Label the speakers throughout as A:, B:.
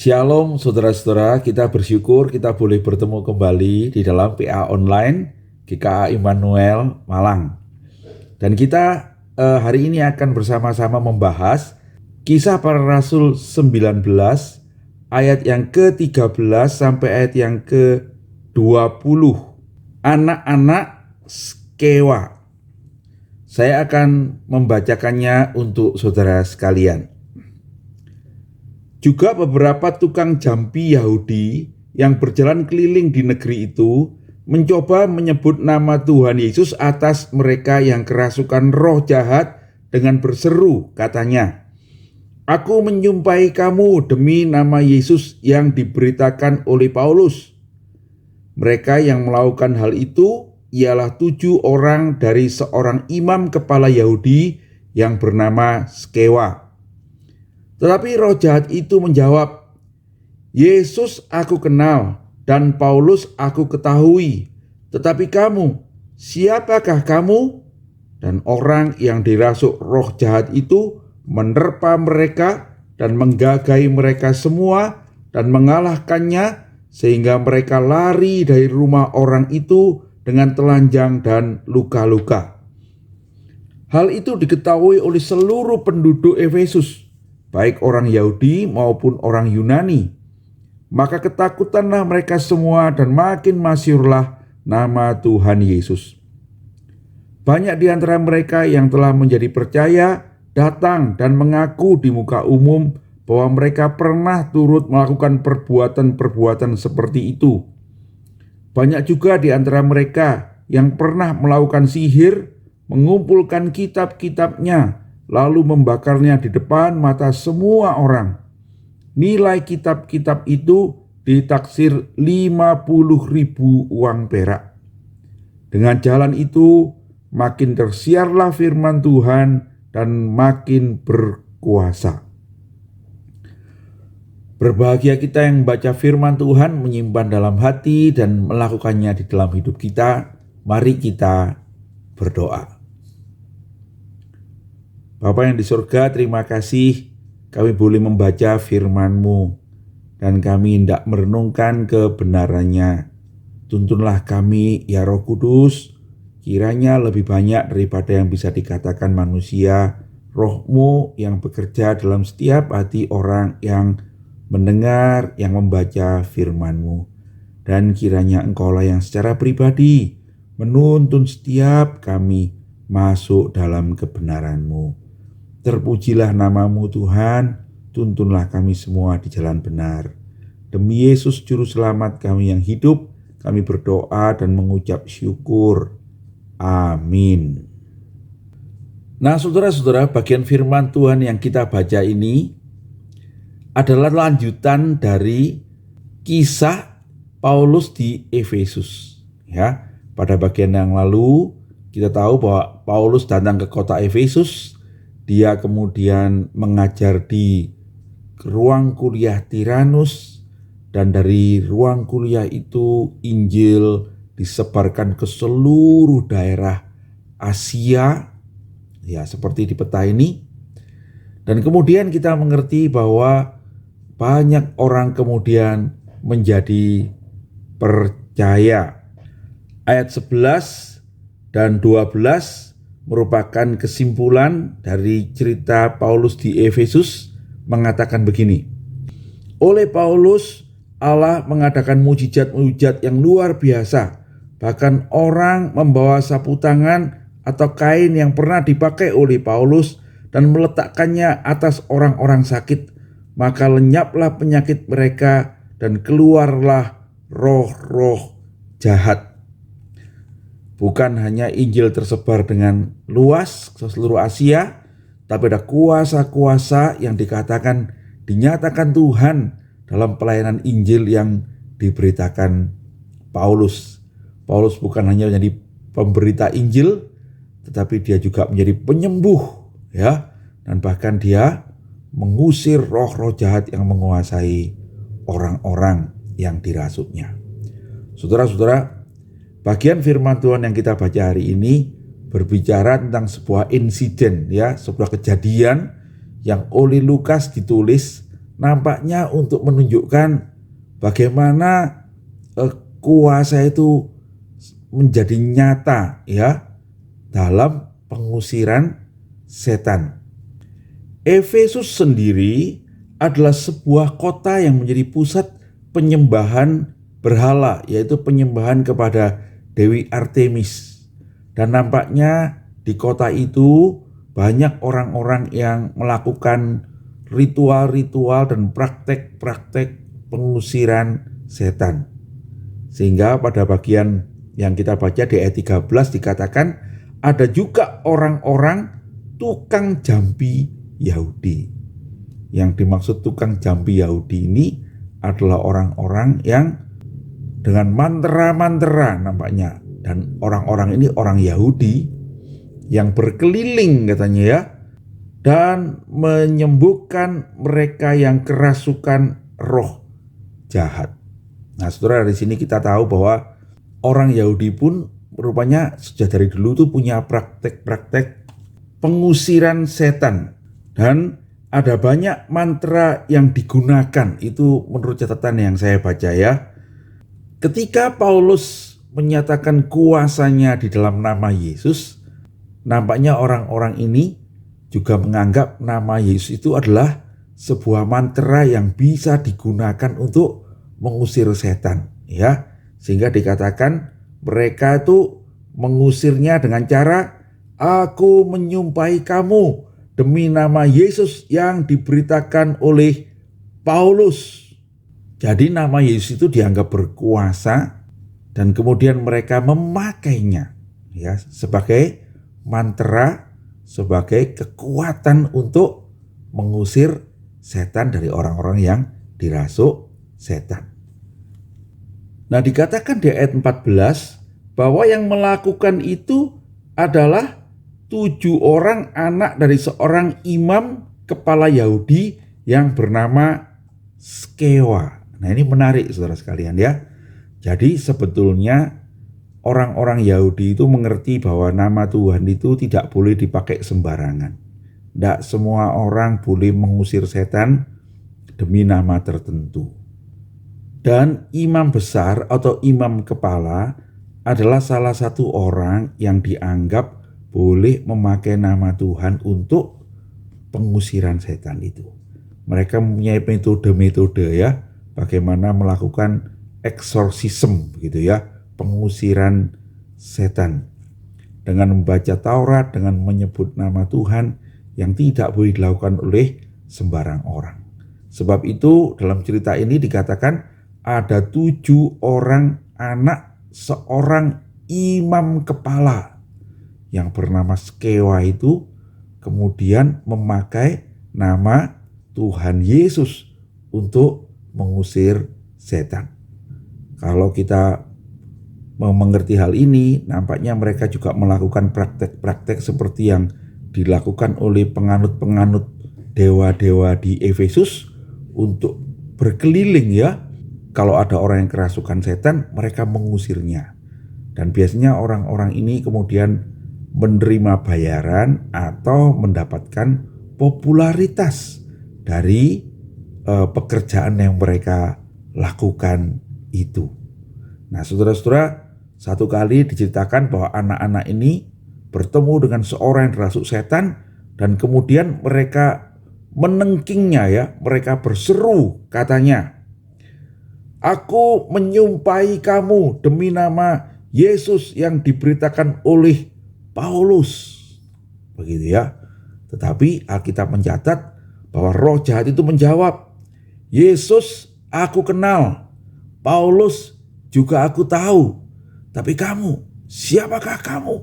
A: Shalom saudara-saudara, kita bersyukur kita boleh bertemu kembali di dalam PA Online GKA Immanuel Malang. Dan kita hari ini akan bersama-sama membahas Kisah Para Rasul 19 ayat yang ke-13 sampai ayat yang ke-20. Anak-anak Skewa. Saya akan membacakannya untuk saudara sekalian. Juga beberapa tukang jampi Yahudi yang berjalan keliling di negeri itu mencoba menyebut nama Tuhan Yesus atas mereka yang kerasukan roh jahat dengan berseru, katanya, "Aku menyumpahi kamu demi nama Yesus yang diberitakan oleh Paulus." Mereka yang melakukan hal itu ialah 7 orang dari seorang imam kepala Yahudi yang bernama Skewa. Tetapi roh jahat itu menjawab, "Yesus aku kenal dan Paulus aku ketahui. Tetapi kamu, siapakah kamu?" Dan orang yang dirasuk roh jahat itu menerpa mereka dan menggagahi mereka semua dan mengalahkannya sehingga mereka lari dari rumah orang itu dengan telanjang dan luka-luka. Hal itu diketahui oleh seluruh penduduk Efesus, baik orang Yahudi maupun orang Yunani. Maka ketakutanlah mereka semua dan makin masyhurlah nama Tuhan Yesus. Banyak di antara mereka yang telah menjadi percaya datang dan mengaku di muka umum bahwa mereka pernah turut melakukan perbuatan-perbuatan seperti itu. Banyak juga di antara mereka yang pernah melakukan sihir, mengumpulkan kitab-kitabnya, lalu membakarnya di depan mata semua orang. Nilai kitab-kitab itu ditaksir 50.000 uang perak. Dengan jalan itu makin tersiarlah firman Tuhan dan makin berkuasa. Berbahagia kita yang membaca firman Tuhan, menyimpan dalam hati dan melakukannya di dalam hidup kita. Mari kita berdoa. Bapa yang di surga, terima kasih kami boleh membaca firman-Mu dan kami hendak merenungkan kebenarannya. Tuntunlah kami ya Roh Kudus, kiranya lebih banyak daripada yang bisa dikatakan manusia, Roh-Mu yang bekerja dalam setiap hati orang yang mendengar, yang membaca firman-Mu. Dan kiranya Engkaulah yang secara pribadi menuntun setiap kami masuk dalam kebenaran-Mu. Terpujilah nama-Mu Tuhan, tuntunlah kami semua di jalan benar. Demi Yesus Juru Selamat kami yang hidup, kami berdoa dan mengucap syukur. Amin. Nah saudara-saudara, bagian firman Tuhan yang kita baca ini adalah lanjutan dari kisah Paulus di Efesus. Ya, pada bagian yang lalu kita tahu bahwa Paulus datang ke kota Efesus. Dia kemudian mengajar di ruang kuliah Tiranus, dan dari ruang kuliah itu Injil disebarkan ke seluruh daerah Asia, ya seperti di peta ini. Dan kemudian kita mengerti bahwa banyak orang kemudian menjadi percaya. Ayat 11 dan 12 merupakan kesimpulan dari cerita Paulus di Efesus, mengatakan begini. Oleh Paulus, Allah mengadakan mujizat-mujizat yang luar biasa. Bahkan orang membawa sapu tangan atau kain yang pernah dipakai oleh Paulus dan meletakkannya atas orang-orang sakit. Maka lenyaplah penyakit mereka dan keluarlah roh-roh jahat. Bukan hanya Injil tersebar dengan luas ke seluruh Asia, tapi ada kuasa-kuasa yang dinyatakan Tuhan dalam pelayanan Injil yang diberitakan Paulus. Paulus bukan hanya menjadi pemberita Injil, tetapi dia juga menjadi penyembuh, ya, dan bahkan dia mengusir roh-roh jahat yang menguasai orang-orang yang dirasuknya. Saudara-saudara, bagian firman Tuhan yang kita baca hari ini berbicara tentang sebuah insiden, ya, sebuah kejadian yang oleh Lukas ditulis nampaknya untuk menunjukkan bagaimana kuasa itu menjadi nyata ya dalam pengusiran setan. Efesus sendiri adalah sebuah kota yang menjadi pusat penyembahan berhala, yaitu penyembahan kepada Dewi Artemis. Dan nampaknya di kota itu banyak orang-orang yang melakukan ritual-ritual dan praktek-praktek pengusiran setan. Sehingga pada bagian yang kita baca di ayat 13 dikatakan ada juga orang-orang tukang jambi Yahudi. Yang dimaksud tukang jambi Yahudi ini adalah orang-orang yang dengan mantra-mantra nampaknya. Dan orang-orang ini orang Yahudi yang berkeliling katanya ya, dan menyembuhkan mereka yang kerasukan roh jahat. Nah saudara, di sini kita tahu bahwa orang Yahudi pun rupanya sejak dari dulu tuh punya praktek-praktek pengusiran setan. Dan ada banyak mantra yang digunakan, itu menurut catatan yang saya baca ya. Ketika Paulus menyatakan kuasanya di dalam nama Yesus, nampaknya orang-orang ini juga menganggap nama Yesus itu adalah sebuah mantra yang bisa digunakan untuk mengusir setan ya. Sehingga dikatakan mereka itu mengusirnya dengan cara, aku menyumpahi kamu demi nama Yesus yang diberitakan oleh Paulus. Jadi nama Yesus itu dianggap berkuasa dan kemudian mereka memakainya ya sebagai mantra, sebagai kekuatan untuk mengusir setan dari orang-orang yang dirasuk setan. Nah, dikatakan di ayat 14 bahwa yang melakukan itu adalah 7 orang anak dari seorang imam kepala Yahudi yang bernama Skewa. Nah, ini menarik saudara sekalian ya. Jadi sebetulnya orang-orang Yahudi itu mengerti bahwa nama Tuhan itu tidak boleh dipakai sembarangan. Tidak semua orang boleh mengusir setan demi nama tertentu. Dan imam besar atau imam kepala adalah salah satu orang yang dianggap boleh memakai nama Tuhan untuk pengusiran setan itu. Mereka mempunyai metode-metode ya, bagaimana melakukan eksorsisme gitu ya, pengusiran setan. Dengan membaca Taurat, dengan menyebut nama Tuhan yang tidak boleh dilakukan oleh sembarang orang. Sebab itu dalam cerita ini dikatakan ada 7 orang anak seorang imam kepala yang bernama Skewa itu kemudian memakai nama Tuhan Yesus untuk mengusir setan. Kalau kita mengerti hal ini, nampaknya mereka juga melakukan praktek-praktek seperti yang dilakukan oleh penganut-penganut dewa-dewa di Efesus untuk berkeliling ya. Kalau ada orang yang kerasukan setan, mereka mengusirnya. Dan biasanya orang-orang ini kemudian menerima bayaran atau mendapatkan popularitas dari pekerjaan yang mereka lakukan itu. Nah saudara-saudara, satu kali diceritakan bahwa anak-anak ini bertemu dengan seorang yang dirasuk setan dan kemudian mereka menengkingnya ya, mereka berseru katanya, aku menyumpahi kamu demi nama Yesus yang diberitakan oleh Paulus. Begitu ya. Tetapi Alkitab mencatat bahwa roh jahat itu menjawab, Yesus aku kenal, Paulus juga aku tahu, tapi kamu, siapakah kamu?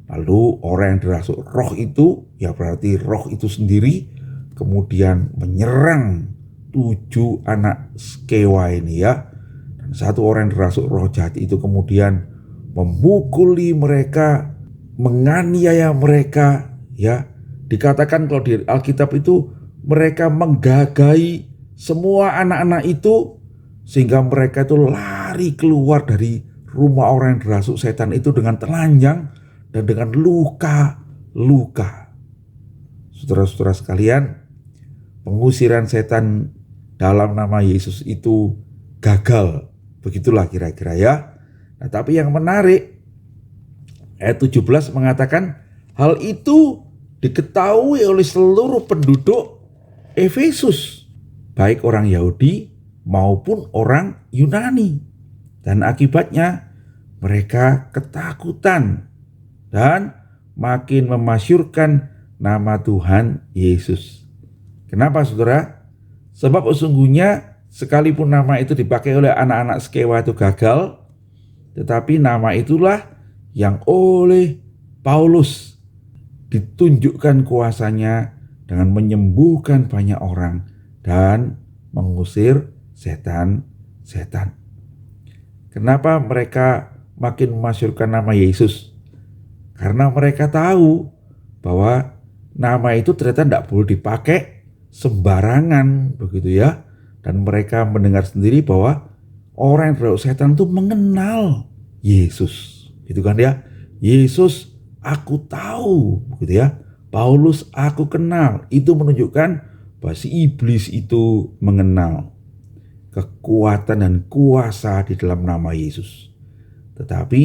A: Lalu orang yang dirasuk roh itu, ya berarti roh itu sendiri, kemudian menyerang 7 anak Skewa ini ya. Dan satu orang yang dirasuk roh jahat itu kemudian memukuli mereka, menganiaya mereka ya. Dikatakan kalau di Alkitab itu mereka menggagahi semua anak-anak itu sehingga mereka itu lari keluar dari rumah orang yang dirasuk setan itu dengan telanjang dan dengan luka-luka. Saudara-saudara sekalian, pengusiran setan dalam nama Yesus itu gagal. Begitulah kira-kira ya. Nah, tapi yang menarik, ayat 17 mengatakan hal itu diketahui oleh seluruh penduduk Efesus, baik orang Yahudi maupun orang Yunani. Dan akibatnya mereka ketakutan dan makin memasyurkan nama Tuhan Yesus. Kenapa saudara? Sebab sesungguhnya sekalipun nama itu dipakai oleh anak-anak Skewa itu gagal, tetapi nama itulah yang oleh Paulus ditunjukkan kuasanya dengan menyembuhkan banyak orang dan mengusir setan-setan. Kenapa mereka makin memasyurkan nama Yesus? Karena mereka tahu bahwa nama itu ternyata tidak boleh dipakai sembarangan, begitu ya. Dan mereka mendengar sendiri bahwa orang yang terjebak setan itu mengenal Yesus, gitu kan ya. Yesus aku tahu, begitu ya. Paulus aku kenal. Itu menunjukkan bahwa si iblis itu mengenal kekuatan dan kuasa di dalam nama Yesus. Tetapi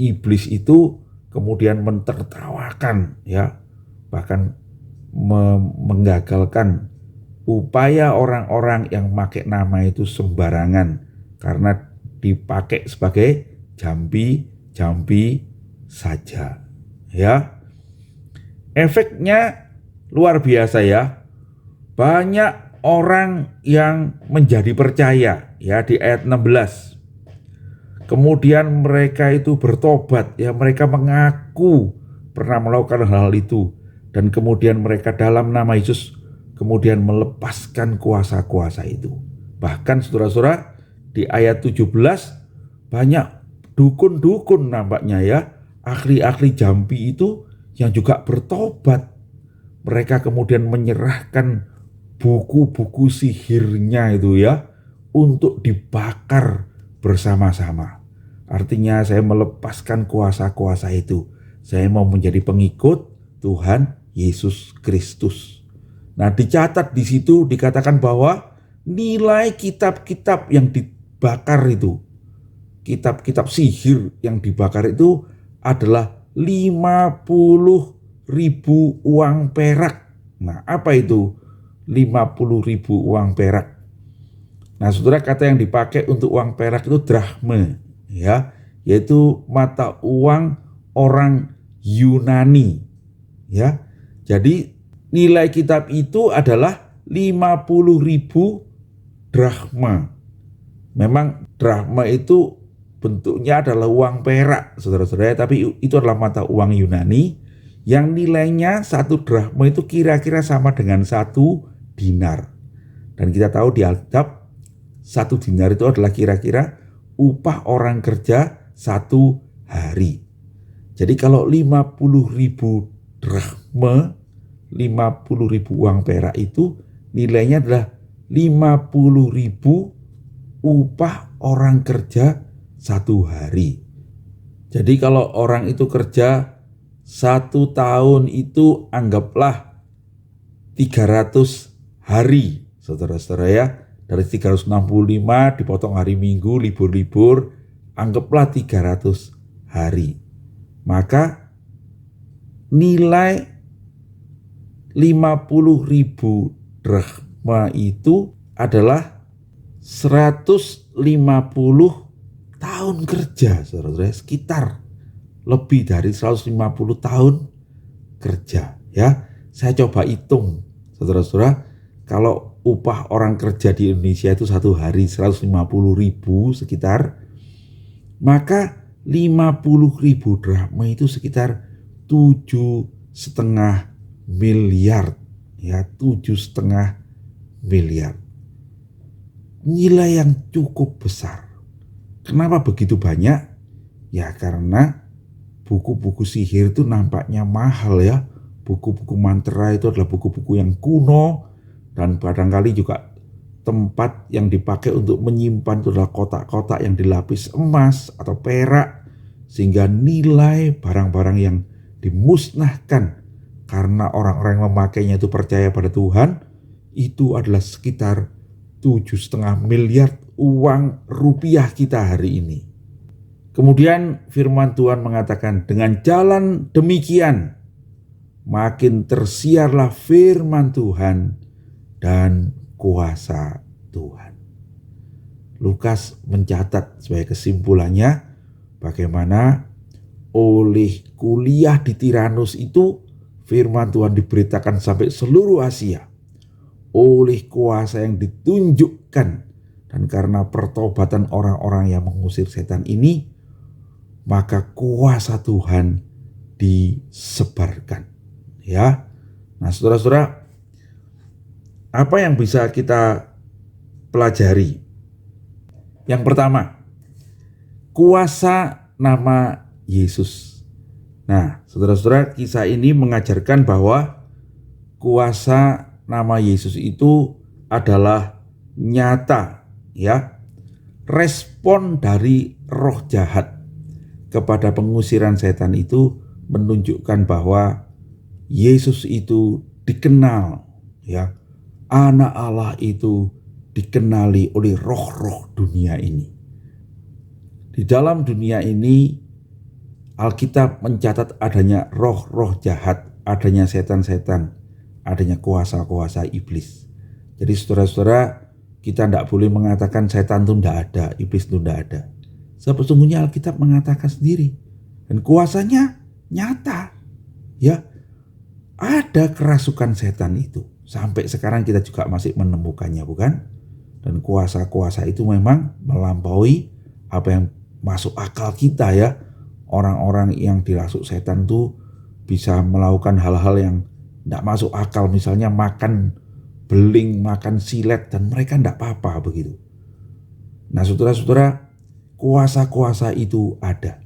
A: iblis itu kemudian mentertawakan ya, bahkan menggagalkan upaya orang-orang yang pakai nama itu sembarangan karena dipakai sebagai jambi saja ya. Efeknya luar biasa ya. Banyak orang yang menjadi percaya ya di ayat 16. Kemudian mereka itu bertobat ya, mereka mengaku pernah melakukan hal itu dan kemudian mereka dalam nama Yesus kemudian melepaskan kuasa-kuasa itu. Bahkan saudara-saudara di ayat 17 banyak dukun-dukun nampaknya ya, ahli-ahli jambi itu yang juga bertobat. Mereka kemudian menyerahkan buku-buku sihirnya itu ya untuk dibakar bersama-sama. Artinya saya melepaskan kuasa-kuasa itu. Saya mau menjadi pengikut Tuhan Yesus Kristus. Nah, dicatat di situ dikatakan bahwa nilai kitab-kitab yang dibakar itu, kitab-kitab sihir yang dibakar itu adalah 50.000 uang perak. Nah, apa itu 50.000 uang perak? Nah, saudara, kata yang dipakai untuk uang perak itu drachma, ya, yaitu mata uang orang Yunani, ya. Jadi nilai kitab itu adalah 50.000 drachma. Memang drachma itu bentuknya adalah uang perak, saudara-saudara, tapi itu adalah mata uang Yunani yang nilainya 1 drachma itu kira-kira sama dengan 1 dinar. Dan kita tahu di Alkitab 1 dinar itu adalah kira-kira upah orang kerja 1 hari. Jadi kalau 50.000 drachma, 50.000 uang perak itu nilainya adalah 50.000 upah orang kerja 1 hari. Jadi kalau orang itu kerja 1 tahun itu anggaplah 300 hari, saudara-saudara ya. Dari 365 dipotong hari Minggu, libur-libur, anggaplah 300 hari. Maka nilai 50.000 drachma itu adalah 150 tahun kerja, saudara-saudara, sekitar lebih dari 150 tahun kerja ya. Saya coba hitung, saudara-saudara, kalau upah orang kerja di Indonesia itu 1 hari 150.000 sekitar, maka 50.000 drachma itu sekitar 7,5 miliar ya, 7,5 miliar. Nilai yang cukup besar. Kenapa begitu banyak? Ya karena buku-buku sihir itu nampaknya mahal ya. Buku-buku mantra itu adalah buku-buku yang kuno dan barangkali juga tempat yang dipakai untuk menyimpan itu adalah kotak-kotak yang dilapis emas atau perak, sehingga nilai barang-barang yang dimusnahkan karena orang-orang yang memakainya itu percaya pada Tuhan, itu adalah sekitar 7,5 miliar uang rupiah kita hari ini. Kemudian firman Tuhan mengatakan, dengan jalan demikian makin tersiarlah firman Tuhan dan kuasa Tuhan. Lukas mencatat sebagai kesimpulannya bagaimana oleh kuliah di Tiranus itu firman Tuhan diberitakan sampai seluruh Asia oleh kuasa yang ditunjukkan, dan karena pertobatan orang-orang yang mengusir setan ini, maka kuasa Tuhan disebarkan. Ya, nah saudara-saudara, apa yang bisa kita pelajari? Yang pertama, kuasa nama Yesus. Nah, saudara-saudara, kisah ini mengajarkan bahwa kuasa nama Yesus itu adalah nyata, ya. Respon dari roh jahat kepada pengusiran setan itu menunjukkan bahwa Yesus itu dikenal, ya. Anak Allah itu dikenali oleh roh-roh dunia ini. Di dalam dunia ini Alkitab mencatat adanya roh-roh jahat, adanya setan-setan, adanya kuasa-kuasa iblis. Jadi saudara-saudara, kita tidak boleh mengatakan setan itu tidak ada, iblis itu tidak ada. Sesungguhnya Alkitab mengatakan sendiri, dan kuasanya nyata, ya. Ada kerasukan setan itu. Sampai sekarang kita juga masih menemukannya, bukan? Dan kuasa-kuasa itu memang melampaui apa yang masuk akal kita, ya. Orang-orang yang dirasuk setan itu bisa melakukan hal-hal yang tidak masuk akal. Misalnya makan beling, makan silet, dan mereka tidak apa-apa begitu. Nah saudara-saudara, kuasa-kuasa itu ada.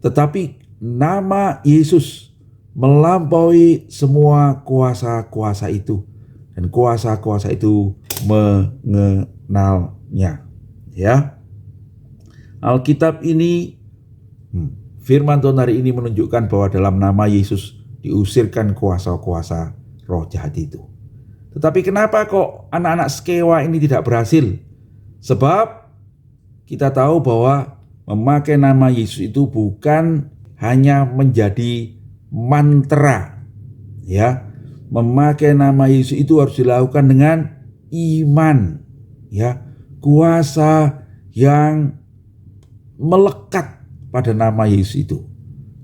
A: Tetapi nama Yesus melampaui semua kuasa-kuasa itu, dan kuasa-kuasa itu mengenalnya, ya. Alkitab ini, firman Tuhan hari ini menunjukkan bahwa dalam nama Yesus diusirkan kuasa-kuasa roh jahat itu. Tetapi kenapa kok anak-anak Skewa ini tidak berhasil? Sebab kita tahu bahwa memakai nama Yesus itu bukan hanya menjadi mantra, ya. Memakai nama Yesus itu harus dilakukan dengan iman, ya. Kuasa yang melekat pada nama Yesus itu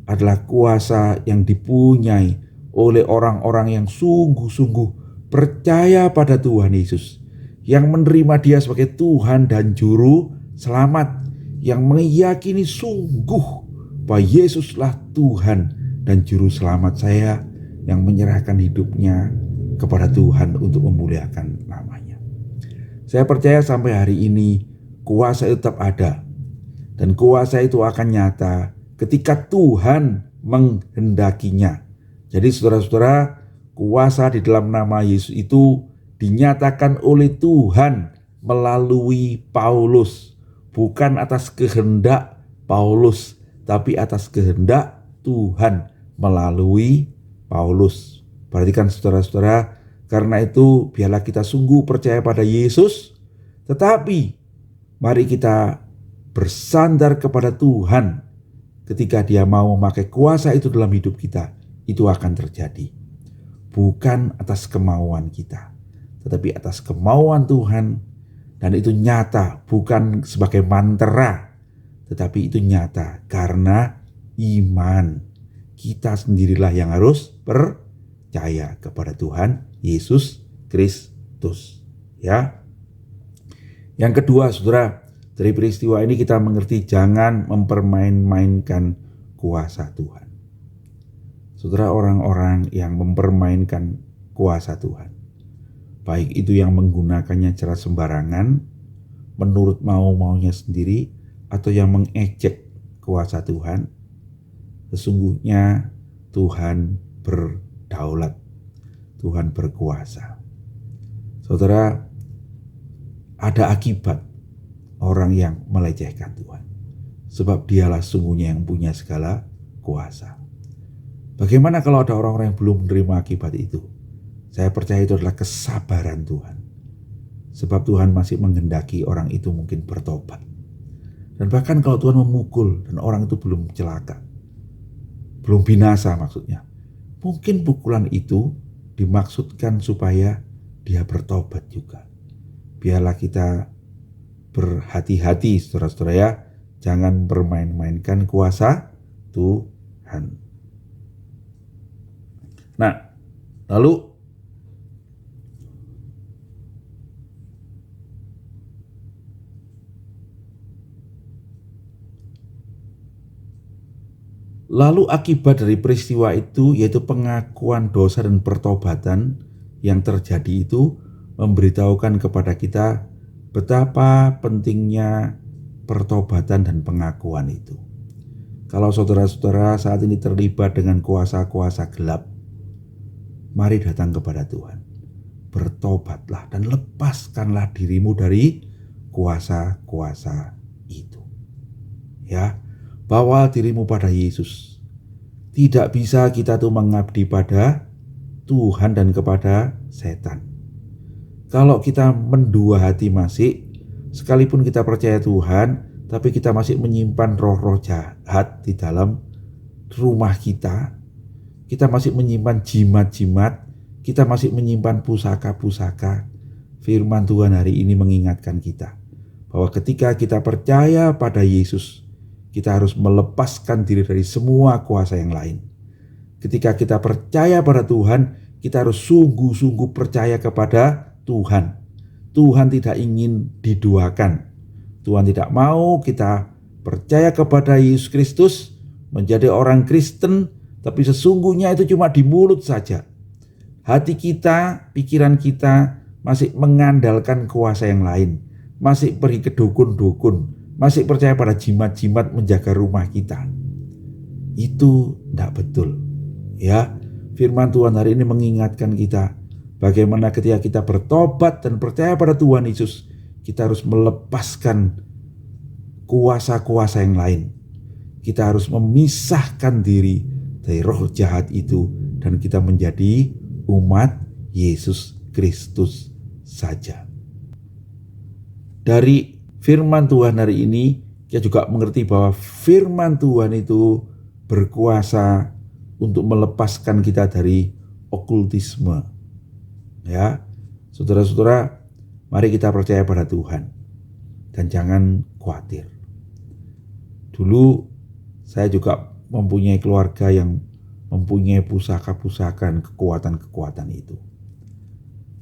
A: adalah kuasa yang dipunyai oleh orang-orang yang sungguh-sungguh percaya pada Tuhan Yesus, yang menerima Dia sebagai Tuhan dan Juru Selamat, yang meyakini sungguh bahwa Yesuslah Tuhan dan Juru Selamat saya, yang menyerahkan hidupnya kepada Tuhan untuk memuliakan namanya. Saya percaya sampai hari ini kuasa itu tetap ada, dan kuasa itu akan nyata ketika Tuhan menghendakinya. Jadi saudara-saudara, kuasa di dalam nama Yesus itu dinyatakan oleh Tuhan melalui Paulus, bukan atas kehendak Paulus, tapi atas kehendak Tuhan melalui Paulus. Perhatikan saudara-saudara, karena itu biarlah kita sungguh percaya pada Yesus, tetapi mari kita bersandar kepada Tuhan. Ketika Dia mau memakai kuasa itu dalam hidup kita, itu akan terjadi. Bukan atas kemauan kita, tetapi atas kemauan Tuhan. Dan itu nyata, bukan sebagai mantra, tetapi itu nyata karena iman. Kita sendirilah yang harus percaya kepada Tuhan Yesus Kristus, ya. Yang kedua, saudara, dari peristiwa ini kita mengerti jangan mempermain-mainkan kuasa Tuhan. Saudara, orang-orang yang mempermainkan kuasa Tuhan, baik itu yang menggunakannya secara sembarangan, menurut mau-maunya sendiri, atau yang mengejek kuasa Tuhan, sesungguhnya Tuhan berdaulat, Tuhan berkuasa. Saudara, ada akibat orang yang melecehkan Tuhan, sebab Dialah sungguhnya yang punya segala kuasa. Bagaimana kalau ada orang-orang yang belum menerima akibat itu? Saya percaya itu adalah kesabaran Tuhan. Sebab Tuhan masih menghendaki orang itu mungkin bertobat. Dan bahkan kalau Tuhan memukul dan orang itu belum celaka, belum binasa maksudnya, mungkin pukulan itu dimaksudkan supaya dia bertobat juga. Biarlah kita berhati-hati saudara-saudara ya, jangan bermain-mainkan kuasa Tuhan. Nah, lalu akibat dari peristiwa itu yaitu pengakuan dosa dan pertobatan yang terjadi itu memberitahukan kepada kita betapa pentingnya pertobatan dan pengakuan itu. Kalau saudara-saudara saat ini terlibat dengan kuasa-kuasa gelap, mari datang kepada Tuhan. Bertobatlah dan lepaskanlah dirimu dari kuasa-kuasa itu. Ya, bawa dirimu pada Yesus. Tidak bisa kita tuh mengabdi pada Tuhan dan kepada setan. Kalau kita mendua hati masih, sekalipun kita percaya Tuhan, tapi kita masih menyimpan roh-roh jahat di dalam rumah kita masih menyimpan jimat-jimat, kita masih menyimpan pusaka-pusaka. Firman Tuhan hari ini mengingatkan kita bahwa ketika kita percaya pada Yesus, kita harus melepaskan diri dari semua kuasa yang lain. Ketika kita percaya pada Tuhan, kita harus sungguh-sungguh percaya kepada Tuhan. Tuhan tidak ingin diduakan. Tuhan tidak mau kita percaya kepada Yesus Kristus, menjadi orang Kristen, tapi sesungguhnya itu cuma di mulut saja. Hati kita, pikiran kita masih mengandalkan kuasa yang lain, masih pergi ke dukun-dukun, masih percaya pada jimat-jimat menjaga rumah kita. Itu tidak betul. Ya, firman Tuhan hari ini mengingatkan kita bagaimana ketika kita bertobat dan percaya pada Tuhan Yesus, kita harus melepaskan kuasa-kuasa yang lain. Kita harus memisahkan diri dari roh jahat itu dan kita menjadi umat Yesus Kristus saja. Dari firman Tuhan hari ini, kita juga mengerti bahwa firman Tuhan itu berkuasa untuk melepaskan kita dari okultisme. Ya, saudara-saudara, mari kita percaya pada Tuhan dan jangan khawatir. Dulu saya juga mempunyai keluarga yang mempunyai pusaka-pusaka dan kekuatan-kekuatan itu.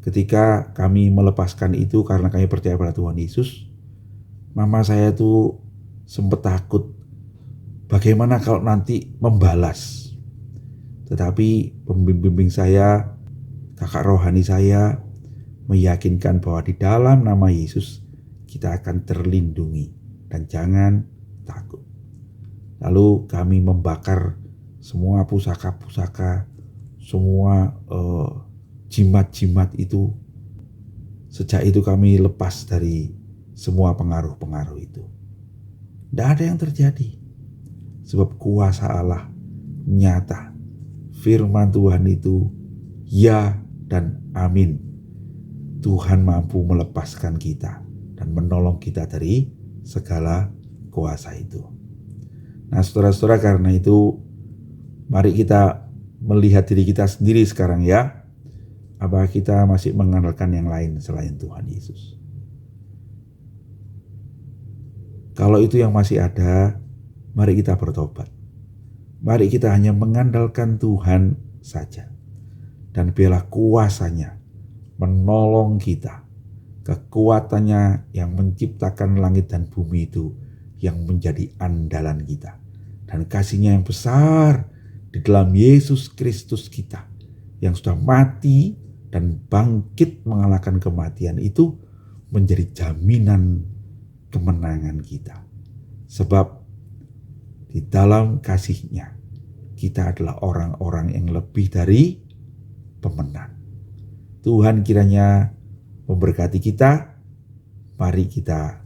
A: Ketika kami melepaskan itu karena kami percaya pada Tuhan Yesus, mama saya tuh sempat takut bagaimana kalau nanti membalas. Tetapi pembimbing saya, kakak rohani saya, meyakinkan bahwa di dalam nama Yesus kita akan terlindungi dan jangan takut. Lalu kami membakar semua pusaka-pusaka, semua jimat-jimat itu. Sejak itu kami lepas dari semua pengaruh-pengaruh itu. Tidak ada yang terjadi. Sebab kuasa Allah nyata. Firman Tuhan itu ya dan amin. Tuhan mampu melepaskan kita dan menolong kita dari segala kuasa itu. Nah, saudara-saudara, karena itu mari kita melihat diri kita sendiri sekarang ya. Apa kita masih mengandalkan yang lain selain Tuhan Yesus? Kalau itu yang masih ada, mari kita bertobat. Mari kita hanya mengandalkan Tuhan saja. Dan biarlah kuasanya menolong kita. Kekuatannya yang menciptakan langit dan bumi itu yang menjadi andalan kita. Dan kasih-Nya yang besar di dalam Yesus Kristus kita yang sudah mati dan bangkit mengalahkan kematian itu menjadi jaminan kemenangan kita. Sebab di dalam kasih-Nya kita adalah orang-orang yang lebih dari pemenang. Tuhan kiranya memberkati kita. Mari kita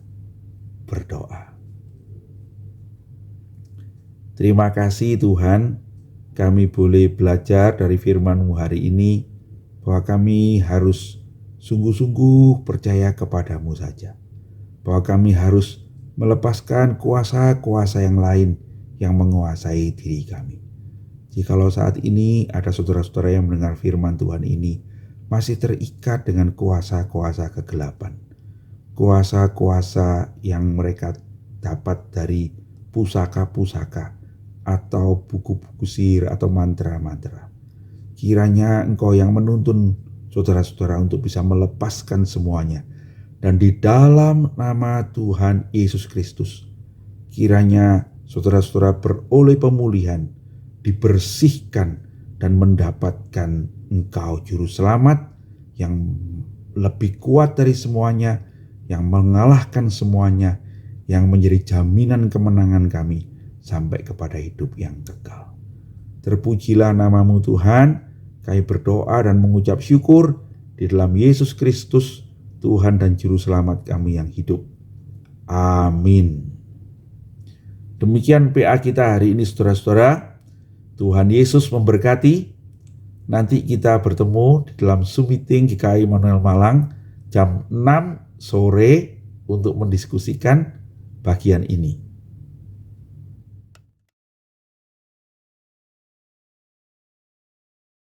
A: berdoa. Terima kasih Tuhan, kami boleh belajar dari firman-Mu hari ini bahwa kami harus sungguh-sungguh percaya kepadamu saja. Bahwa kami harus melepaskan kuasa-kuasa yang lain yang menguasai diri kami. Jikalau saat ini ada saudara-saudara yang mendengar firman Tuhan ini masih terikat dengan kuasa-kuasa kegelapan, kuasa-kuasa yang mereka dapat dari pusaka-pusaka atau buku-buku sihir atau mantra-mantra, kiranya Engkau yang menuntun saudara-saudara untuk bisa melepaskan semuanya. Dan di dalam nama Tuhan Yesus Kristus, kiranya saudara-saudara beroleh pemulihan, dibersihkan, dan mendapatkan Engkau Juru Selamat yang lebih kuat dari semuanya, yang mengalahkan semuanya, yang menjadi jaminan kemenangan kami sampai kepada hidup yang kekal. Terpujilah nama-Mu Tuhan. Kami berdoa dan mengucap syukur di dalam Yesus Kristus, Tuhan dan Juru Selamat kami yang hidup. Amin. Demikian PA kita hari ini saudara-saudara. Tuhan Yesus memberkati. Nanti kita bertemu di dalam Zoom meeting GKI Immanuel Malang jam 6 sore untuk mendiskusikan bagian ini.